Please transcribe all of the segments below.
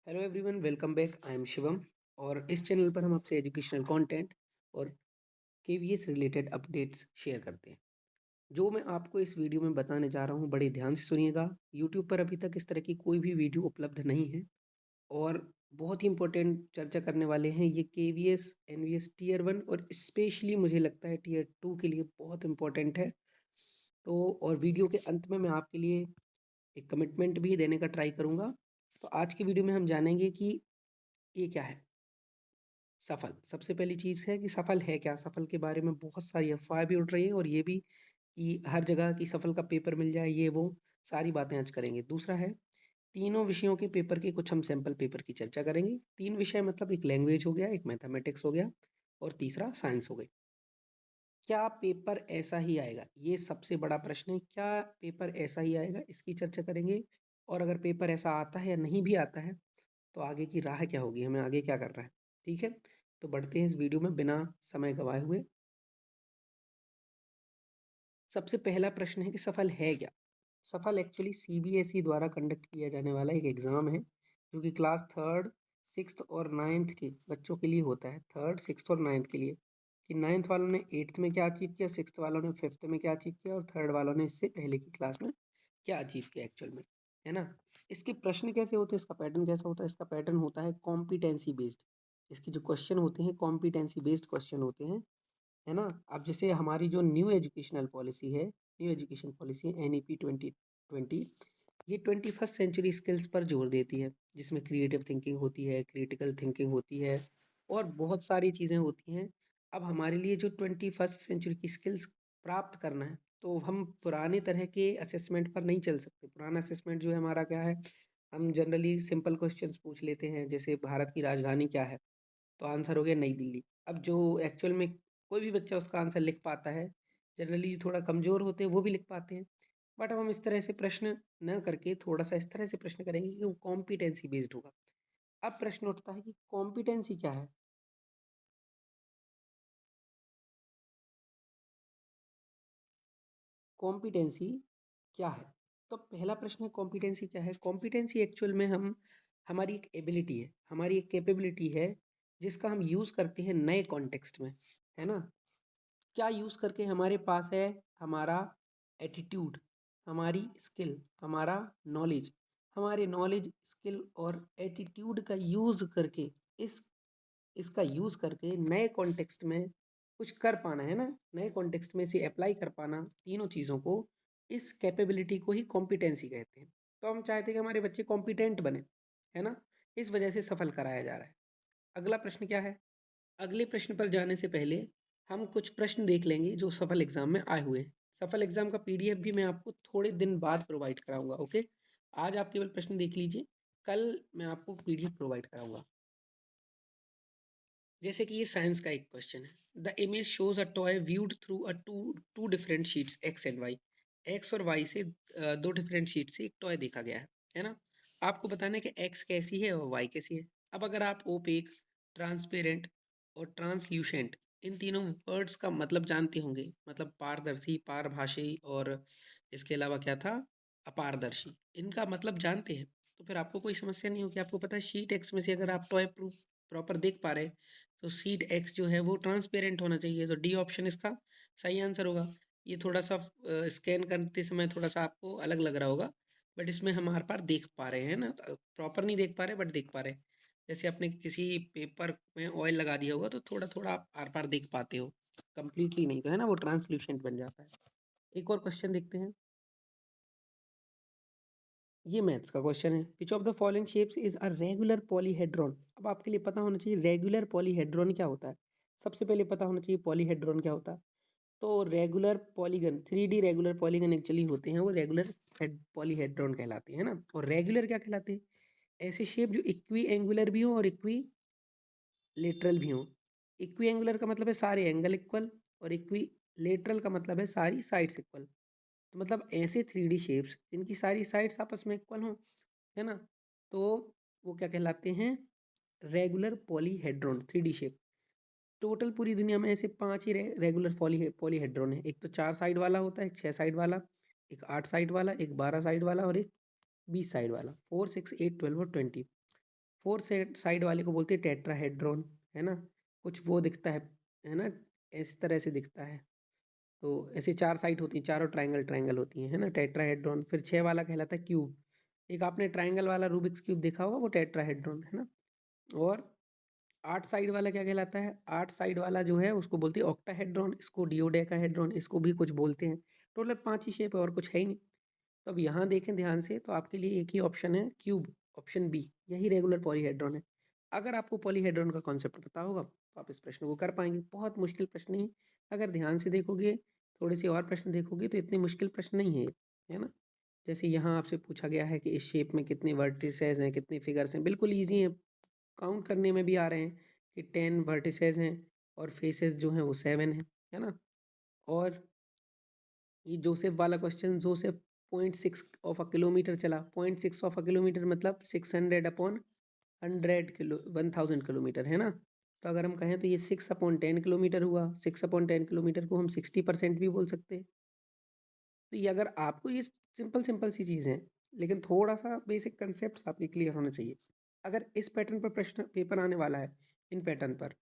Hello everyone, welcome back. I am Shivam और इस channel पर हम आपसे एजुकेशनल कंटेंट और केवीएस रिलेटेड अपडेट्स शेयर करते हैं। जो मैं आपको इस वीडियो में बताने जा रहा हूँ, बड़े ध्यान से सुनिएगा। यूट्यूब पर अभी तक इस तरह की कोई भी वीडियो उपलब्ध नहीं है और बहुत ही इंपॉर्टेंट चर्चा करने वाले हैं। ये केवीएस एनवीएस टीयर 1 और स्पेशली मुझे लगता है टीयर 2 के लिए बहुत इंपॉर्टेंट है। तो और वीडियो के अंत में मैं आपके लिए एक कमिटमेंट भी देने का ट्राई करूँगा। तो आज की वीडियो में हम जानेंगे कि ये क्या है सफल। सबसे पहली चीज़ है कि सफल है क्या। सफल के बारे में बहुत सारी अफवाह भी उड़ रही है और ये भी कि हर जगह की सफल का पेपर मिल जाए, ये वो सारी बातें आज करेंगे। दूसरा है, तीनों विषयों के पेपर के कुछ हम सैंपल पेपर की चर्चा करेंगे। तीन विषय मतलब एक लैंग्वेज हो गया, एक मैथमेटिक्स हो गया और तीसरा साइंस हो गई। क्या पेपर ऐसा ही आएगा, ये सबसे बड़ा प्रश्न है। क्या पेपर ऐसा ही आएगा, इसकी चर्चा करेंगे। और अगर पेपर ऐसा आता है या नहीं भी आता है तो आगे की राह क्या होगी, हमें आगे क्या करना है। ठीक है, तो बढ़ते हैं इस वीडियो में बिना समय गवाए हुए। सबसे पहला प्रश्न है कि सफल है क्या। सफल एक्चुअली सीबीएसई द्वारा कंडक्ट किया जाने वाला एक एग्ज़ाम है जो कि क्लास थर्ड, सिक्स्थ और नाइन्थ के बच्चों के लिए होता है। थर्ड, सिक्स्थ और नाइन्थ के लिए कि नाइन्थ वालों ने एट्थ में क्या अचीव किया, सिक्स्थ वालों ने फिफ्थ में क्या अचीव किया और थर्ड वालों ने इससे पहले की क्लास में क्या अचीव किया एक्चुअल में, है ना। इसके प्रश्न कैसे होते हैं, इसका पैटर्न कैसा होता है। इसका पैटर्न होता है कॉम्पिटेंसी बेस्ड। इसके जो क्वेश्चन होते हैं कॉम्पिटेंसी बेस्ड क्वेश्चन होते हैं, है ना। अब जैसे हमारी जो न्यू एजुकेशनल पॉलिसी है, न्यू एजुकेशन पॉलिसी NEP 2020, ये 21st सेंचुरी स्किल्स पर जोर देती है, जिसमें क्रिएटिव थिंकिंग होती है, क्रिटिकल थिंकिंग होती है और बहुत सारी चीज़ें होती हैं। अब हमारे लिए जो 21st सेंचुरी की स्किल्स प्राप्त करना है, तो हम पुराने तरह के असेसमेंट पर नहीं चल सकते। पुराना असेसमेंट जो है हमारा क्या है, हम जनरली सिंपल क्वेश्चंस पूछ लेते हैं, जैसे भारत की राजधानी क्या है, तो आंसर हो गया नई दिल्ली। अब जो एक्चुअल में कोई भी बच्चा उसका आंसर लिख पाता है, जनरली जो थोड़ा कमज़ोर होते हैं वो भी लिख पाते हैं। बट अब हम इस तरह से प्रश्न न करके थोड़ा सा इस तरह से प्रश्न करेंगे कि वो कॉम्पिटेंसी बेस्ड होगा। अब प्रश्न उठता है कि कॉम्पिटेंसी क्या है। कॉम्पिटेंसी क्या है, तो पहला प्रश्न है कॉम्पिटेंसी क्या है। कॉम्पिटेंसी एक्चुअल में हम हमारी एक एबिलिटी है, हमारी एक कैपेबिलिटी है, जिसका हम यूज़ करते हैं नए कॉन्टेक्स्ट में, है ना। क्या यूज़ करके हमारे पास है, हमारा एटीट्यूड, हमारी स्किल, हमारा नॉलेज। हमारे नॉलेज, स्किल और एटीट्यूड का यूज़ करके इस इसका यूज़ करके नए कॉन्टेक्स्ट में कुछ कर पाना, है ना। नए कॉन्टेक्स्ट में इसे अप्लाई कर पाना, तीनों चीज़ों को, इस कैपेबिलिटी को ही कॉम्पिटेंसी कहते हैं। तो हम चाहते हैं कि हमारे बच्चे कॉम्पिटेंट बने, है ना। इस वजह से सफल कराया जा रहा है। अगला प्रश्न क्या है। अगले प्रश्न पर जाने से पहले हम कुछ प्रश्न देख लेंगे जो सफल एग्जाम में आए हुए हैं। सफल एग्जाम का PDF भी मैं आपको थोड़े दिन बाद प्रोवाइड कराऊंगा। ओके, आज आप केवल प्रश्न देख लीजिए, कल मैं आपको PDF प्रोवाइड कराऊंगा। जैसे कि ये साइंस का एक क्वेश्चन है। The image shows a toy viewed through a two different sheets X and Y. X और वाई से दो डिफरेंट शीट से एक टॉय देखा गया है ना। आपको बताना है कि एक्स कैसी है और वाई कैसी है। अब अगर आप ओपेक, ट्रांसपेरेंट और ट्रांसल्यूशेंट, इन तीनों वर्ड्स का मतलब जानते होंगे, मतलब पारदर्शी, पारभाषी और इसके अलावा क्या था, अपारदर्शी, इनका मतलब जानते हैं, तो फिर आपको कोई समस्या नहीं होगी। आपको पता है शीट एक्स में से अगर आप टॉय प्रूफ प्रॉपर देख पा रहे, तो सीड एक्स जो है वो ट्रांसपेरेंट होना चाहिए, तो डी ऑप्शन इसका सही आंसर होगा। ये थोड़ा सा स्कैन करते समय थोड़ा सा आपको अलग लग रहा होगा, बट इसमें हम हर पार देख पा रहे हैं ना। प्रॉपर नहीं देख पा रहे बट देख पा रहे हैं। जैसे आपने किसी पेपर में ऑयल लगा दिया होगा तो थोड़ा थोड़ा आप आर पार देख पाते हो, कंप्लीटली नहीं, तो है ना, वो ट्रांसल्यूशेंट बन जाता है। एक और क्वेश्चन देखते हैं। ये मैथ्स का क्वेश्चन है। Which of the following shapes is a regular polyhedron. अब आपके लिए पता होना चाहिए रेगुलर पॉलीहेड्रॉन क्या होता है। सबसे पहले पता होना चाहिए पॉलीहेड्रॉन क्या होता है। तो regular polygon, 3D regular polygon actually होते हैं, वो रेगुलर पॉलीहेड्रॉन कहलाते हैं ना। और रेगुलर क्या कहलाते हैं, ऐसे शेप जो इक्वी एंगुलर भी हो और इक्वी लेटरल भी हो। इक्वी एंगुलर का मतलब है सारे एंगल इक्वल और इक्वी लेटरल का मतलब है सारी साइड्स इक्वल। तो मतलब ऐसे 3D शेप्स जिनकी सारी साइड्स आपस में इक्वल हों, है ना, तो वो क्या कहलाते हैं, regular polyhedron 3D shape. Total पूरी दुनिया में ऐसे 5 ही रेगुलर पॉलीहेड्रॉन है। एक तो 4 साइड वाला होता है, एक 6 साइड वाला, एक 8 साइड वाला, एक 12 साइड वाला और एक 20 साइड वाला। 4, 6, 8, 12 और 20। 4 साइड वाले को बोलते हैं टेट्राहेड्रॉन, है ना, कुछ वो दिखता है ना, इस तरह से दिखता है। तो ऐसे 4 साइड होती हैं, चारों ट्रायंगल ट्रायंगल होती हैं, है ना, टेट्राहेड्रॉन। फिर 6 वाला कहलाता है क्यूब। एक आपने ट्रायंगल वाला रूबिक्स क्यूब देखा होगा, वो टेट्राहेड्रॉन है ना। और 8 साइड वाला क्या कहलाता है? 8 साइड वाला जो है उसको बोलते हैं ऑक्टाहेड्रॉन, इसको डिओडेकाहेड्रॉन, इसको भी कुछ बोलते हैं। टोटल 5 ही शेप है और कुछ है ही नहीं। तो अब यहाँ देखें ध्यान से, तो आपके लिए एक ही ऑप्शन है क्यूब, ऑप्शन बी, यही रेगुलर पॉलीहेड्रॉन है। अगर आपको पॉलीहेड्रॉन का कॉन्सेप्ट पता होगा तो आप इस प्रश्न को कर पाएंगे। बहुत मुश्किल प्रश्न नहीं, अगर ध्यान से देखोगे, थोड़े से और प्रश्न देखोगे तो इतने मुश्किल प्रश्न नहीं है, है ना। जैसे यहाँ आपसे पूछा गया है कि इस शेप में कितने वर्टिसेस हैं, कितने फिगर्स हैं, बिल्कुल ईजी है, काउंट करने में भी आ रहे हैं कि 10 वर्टिसेस हैं और फेसेस जो हैं वो 7 हैं, है ना। और ये जोसेफ वाला question, Joseph 0.6 of a kilometre चला, 0.6 ऑफ अ किलोमीटर मतलब 600 अपॉन 1000 किलोमीटर, है ना। तो अगर हम कहें तो ये 6/10 किलोमीटर हुआ। 6/10 किलोमीटर को हम 60% भी बोल सकते हैं। तो ये अगर आपको ये सिंपल सिंपल सी चीज़ें हैं, लेकिन थोड़ा सा बेसिक कंसेप्ट आपके क्लियर होना चाहिए। अगर इस पैटर्न पर प्रश्न पेपर आने वाला है, इन पैटर्न पर,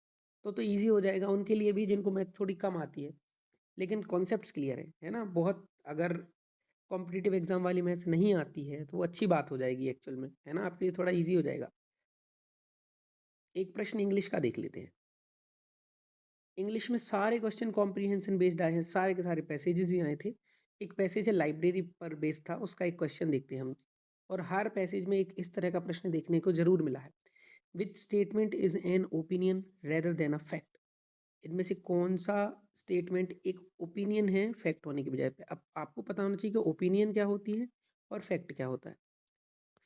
तो ईजी हो जाएगा उनके लिए भी जिनको मैथ थोड़ी कम आती है, लेकिन कॉन्सेप्ट्स क्लियर है ना। बहुत अगर कॉम्पिटिटिव एग्जाम वाली मैथ्स नहीं आती है तो वो अच्छी बात हो जाएगी एक्चुअल में, है ना, आपके लिए थोड़ा ईजी हो जाएगा। एक प्रश्न इंग्लिश का देख लेते हैं। इंग्लिश में सारे क्वेश्चन कॉम्प्रीहेंशन बेस्ड आए हैं, सारे के सारे पैसेजेस ही आए थे। एक पैसेज है लाइब्रेरी पर बेस्ड था, उसका एक क्वेश्चन देखते हैं हम। और हर पैसेज में एक इस तरह का प्रश्न देखने को जरूर मिला है। Which statement is an opinion rather than a fact? इनमें से कौन सा स्टेटमेंट एक ओपिनियन है फैक्ट होने की बजाय पे? अब आपको पता होना चाहिए कि ओपिनियन क्या होती है और फैक्ट क्या होता है।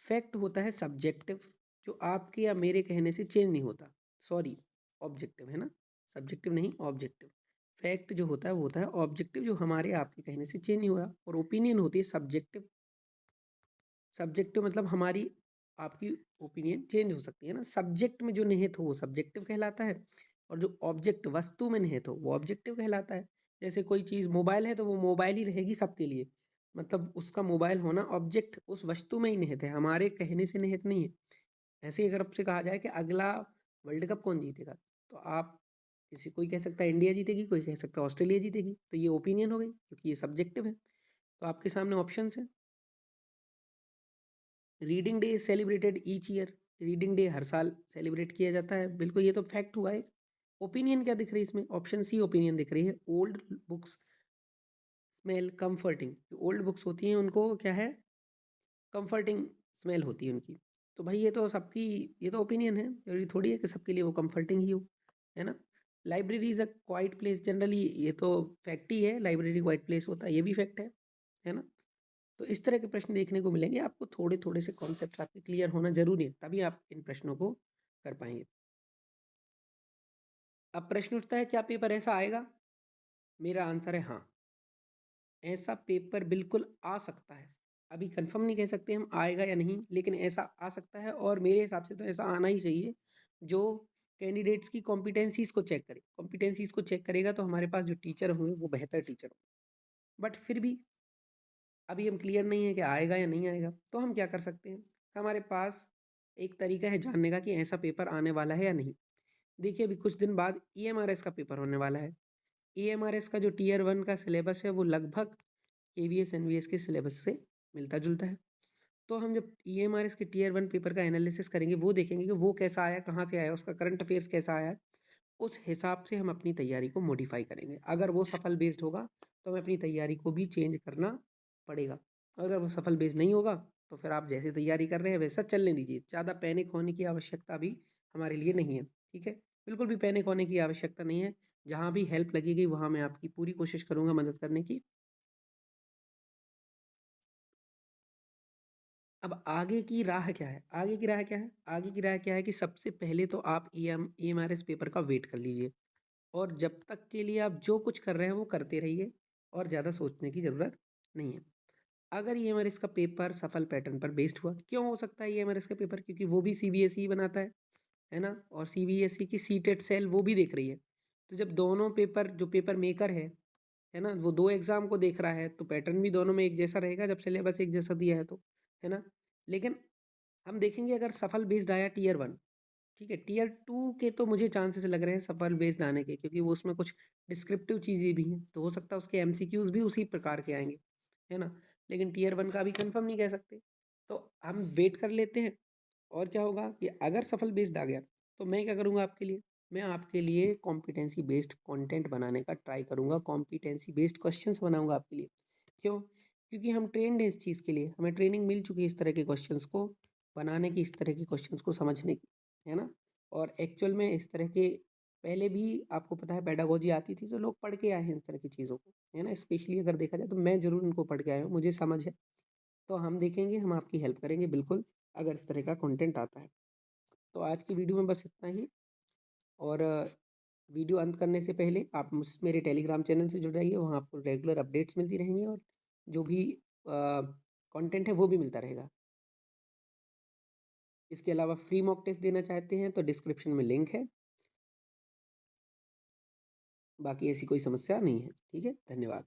फैक्ट होता है सब्जेक्टिव, जो आपके या मेरे कहने से चेंज नहीं होता, सॉरी, ऑब्जेक्टिव, है ना, सब्जेक्टिव नहीं ऑब्जेक्टिव। फैक्ट जो होता है वो होता है ऑब्जेक्टिव, जो हमारे आपके कहने से चेंज नहीं हो रहा। और ओपिनियन होती है सब्जेक्टिव। सब्जेक्टिव मतलब हमारी आपकी ओपिनियन चेंज हो सकती है ना। सब्जेक्ट में जो निहित हो वो सब्जेक्टिव कहलाता है, और जो ऑब्जेक्ट वस्तु में निहित हो वो ऑब्जेक्टिव कहलाता है। जैसे कोई चीज़ मोबाइल है तो वो मोबाइल ही रहेगी सबके लिए, मतलब उसका मोबाइल होना ऑब्जेक्ट उस वस्तु में ही निहित है, हमारे कहने से निहित नहीं है। ऐसे ही अगर आपसे कहा जाए कि अगला वर्ल्ड कप कौन जीतेगा, तो आप किसी, कोई कह सकता है इंडिया जीतेगी, कोई कह सकता है ऑस्ट्रेलिया जीतेगी, तो ये ओपिनियन हो गई क्योंकि ये सब्जेक्टिव है। तो आपके सामने ऑप्शंस हैं। Reading day is celebrated each year, reading day हर साल सेलिब्रेट किया जाता है, बिल्कुल ये तो फैक्ट हुआ है। ओपिनियन क्या दिख रही है इसमें? ऑप्शन सी ओपिनियन दिख रही है। ओल्ड बुक्स स्मेल कंफर्टिंग, जो ओल्ड बुक्स होती हैं उनको क्या है, कंफर्टिंग स्मेल होती है उनकी। तो भाई ये तो सबकी, ये तो ओपिनियन है, जरूरी थोड़ी है कि सबके लिए वो कंफर्टिंग ही हो, है ना। Library is a quite place, generally ये तो फैक्ट ही है, लाइब्रेरी क्वाइट प्लेस होता है, ये भी फैक्ट है ना। तो इस तरह के प्रश्न देखने को मिलेंगे आपको, थोड़े थोड़े से कॉन्सेप्ट आपके क्लियर होना जरूरी है, तभी आप इन प्रश्नों को कर पाएंगे। अब प्रश्न उठता है, क्या पेपर ऐसा आएगा? मेरा आंसर है हाँ, ऐसा पेपर बिल्कुल आ सकता है। अभी कंफर्म नहीं कह सकते हम आएगा या नहीं, लेकिन ऐसा आ सकता है, और मेरे हिसाब से तो ऐसा आना ही चाहिए, जो कैंडिडेट्स की कॉम्पिटेंसीज को चेक करे। कॉम्पिटेंसीज को चेक करेगा तो हमारे पास जो टीचर होंगे वो बेहतर टीचर होंगे। बट फिर भी अभी हम क्लियर नहीं है कि आएगा या नहीं आएगा, तो हम क्या कर सकते हैं, हमारे पास एक तरीका है जानने का कि ऐसा पेपर आने वाला है या नहीं। देखिए अभी कुछ दिन बाद EMRS का पेपर होने वाला है। EMRS का जो टीयर 1 का सिलेबस है वो लगभग KVS NVS के सिलेबस से मिलता जुलता है। तो हम जब EMRS के टीयर 1 पेपर का एनालिसिस करेंगे, वो देखेंगे कि वो कैसा आया, कहाँ से आया, उसका करंट अफेयर्स कैसा आया है, उस हिसाब से हम अपनी तैयारी को मॉडिफाई करेंगे। अगर वो सफल बेस्ड होगा तो हमें अपनी तैयारी को भी चेंज करना पड़ेगा। अगर वो सफल बेस्ड नहीं होगा तो फिर आप जैसे तैयारी कर रहे हैं वैसा चलने दीजिए, ज़्यादा पैनिक होने की आवश्यकता भी हमारे लिए नहीं है, ठीक है। बिल्कुल भी पैनिक होने की आवश्यकता नहीं है। जहाँ भी हेल्प लगेगी वहाँ मैं आपकी पूरी कोशिश करूँगा मदद करने की। अब आगे की राह क्या है? आगे की राह क्या है? आगे की राह क्या है कि सबसे पहले तो आप EMRS पेपर का वेट कर लीजिए, और जब तक के लिए आप जो कुछ कर रहे हैं वो करते रहिए, और ज़्यादा सोचने की ज़रूरत नहीं है। अगर EMRS का पेपर सफल पैटर्न पर बेस्ड हुआ, क्यों हो सकता है EMRS का पेपर? क्योंकि वो भी CBSE बनाता है ना, और CBSE की सीटेट सेल वो भी देख रही है। तो जब दोनों पेपर, जो पेपर मेकर है ना, वो दो एग्जाम को देख रहा है, तो पैटर्न भी दोनों में एक जैसा रहेगा जब सिलेबस एक जैसा दिया है तो, है ना। लेकिन हम देखेंगे अगर सफल बेस्ड आया टीयर 1, ठीक है, टीयर 2 के तो मुझे चांसेस लग रहे हैं सफल बेस्ड आने के, क्योंकि वो उसमें कुछ डिस्क्रिप्टिव चीज़ें भी हैं, तो हो सकता है उसके एमसीक्यूज भी उसी प्रकार के आएंगे, है ना। लेकिन टीयर 1 का अभी कंफर्म नहीं कह सकते, तो हम वेट कर लेते हैं। और क्या होगा कि अगर सफल बेस्ड आ गया तो मैं क्या करूँगा आपके लिए, मैं आपके लिए कॉम्पिटेंसी बेस्ड कंटेंट बनाने का ट्राई करूँगा, कॉम्पिटेंसी बेस्ड क्वेश्चंस बनाऊंगा आपके लिए। क्यों? क्योंकि हम ट्रेंड हैं इस चीज़ के लिए, हमें ट्रेनिंग मिल चुकी है इस तरह के क्वेश्चंस को बनाने की, इस तरह के क्वेश्चंस को समझने की, है ना। और एक्चुअल में इस तरह के पहले भी आपको पता है पेडागोजी आती थी, तो लोग पढ़ के आए हैं इस तरह की चीज़ों को, है ना। स्पेशली अगर देखा जाए तो मैं ज़रूर इनको पढ़ के आया हूँ, मुझे समझ है। तो हम देखेंगे, हम आपकी हेल्प करेंगे बिल्कुल, अगर इस तरह का कंटेंट आता है। तो आज की वीडियो में बस इतना ही। और वीडियो अंत करने से पहले आप मुझ मेरे टेलीग्राम चैनल से जुड़ जाइए, वहाँ आपको रेगुलर अपडेट्स मिलती रहेंगी, और जो भी कंटेंट है वो भी मिलता रहेगा। इसके अलावा फ्री मॉक टेस्ट देना चाहते हैं तो डिस्क्रिप्शन में लिंक है। बाकी ऐसी कोई समस्या नहीं है, ठीक है, धन्यवाद।